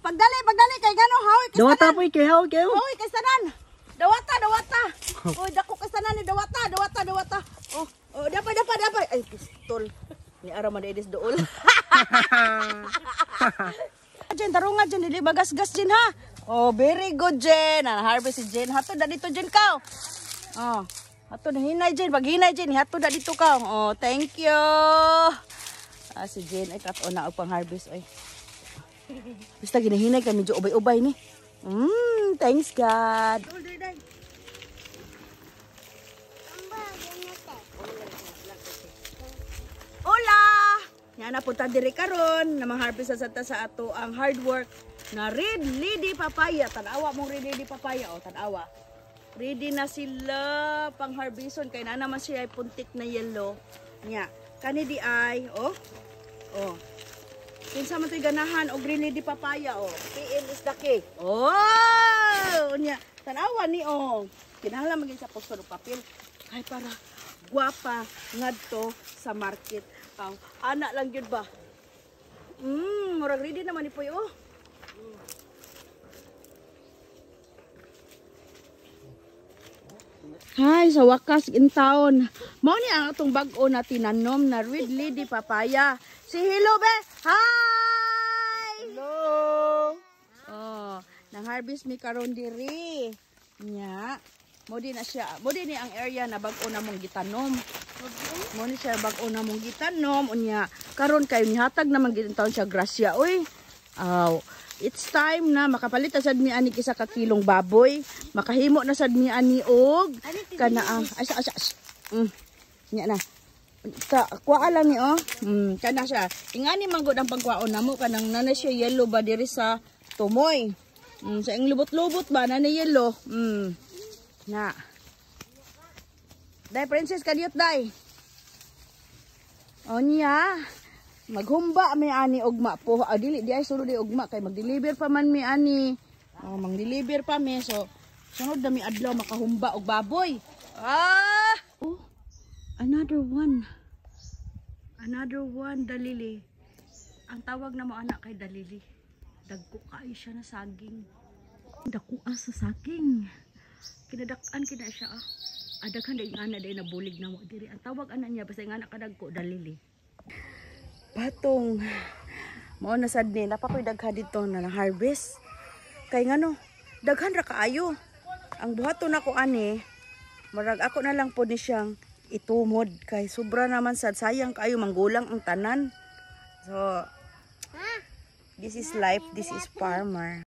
Pagdali kay gano hawi kay Dawata po kay haw kayo. Hawi kay sanan. Dawata. Oy, dako kay sanan ni dawata. Oh, dapat. Ay, pistol. Ni ara man edis dool. Jen, tarunga Jen, dili bagas-gas Jen ha. Oh, very good Jen. Na-harvest si Jen. Hato da dito Jen ka. Oh, hato na hinay Jen. Pag hinay Jen, hato da dito ka. Oh, thank you. Si Jen ay kat na pang harvest oy. Basta ginahinay kay medyo ubay-ubay ni. Thanks God. Hola! Yan na punta diri karon na mag-harvest sa ato ang hard work na red lady papaya. Tanawa mong red lady papaya o tanawa. Ready na sila pang harveston kay na naman siya ay puntik na yellow. Nya, kani di ay kinsa man to'y ganahan og red lady papaya PM is the cake. Nya, tanawa ni kinahanglan maging sa posto ng papel kay para guwapa ngadto sa market. Anak lang yun ba? Murag ready naman ni Puy, Hi, sa wakas in town. Mao ni ang atong bag-o na tinanom na red lady papaya. Si hello be. Hi. Hello. Nang harvest mi karon diri. Nya, mo di na siya. Mo di ni ang area na bag-o na mong gitanom. Mo ni siya bag-o na mong gitanom unya. Karon kay nihatag naman gid taon siya grasya. Uy. It's time na makapalit na sad mi ani kisa ka kilong baboy. Makahimo na sad mi ani og kana nya na. Kuha lang ni kana siya. Ingani manggod ang pagkuhaon namo kanang nana siya yellow ba diri sa tumoy. Sa ing lubot-lubot ba nana yellow. Na. Dai princess kadiot dai. Onya. Maghumba may ani ugma po. Dili di ay sulod di ugma kay mag-deliver pa man mi ani. Mang-deliver pa mi so sunod na mi adlaw makahumba og baboy. Another one. Another one dalili. Ang tawag na mo anak kay dalili. Dagko kay siya na saging. Dako sa saging. Kinadak-an kina siya Adaghan day nga na day nabulig na mo diri. Ang tawag anak niya basta nga anak kadagko dalili. Patong mao na sad ni napakoy daghan dito na harvest kay ngano daghan ra kaayo ang buhaton nako ani murag ako na lang po ni siyang itumod kay sobra naman sad sayang kaayo manggulang ang tanan so this is life, this is farmer.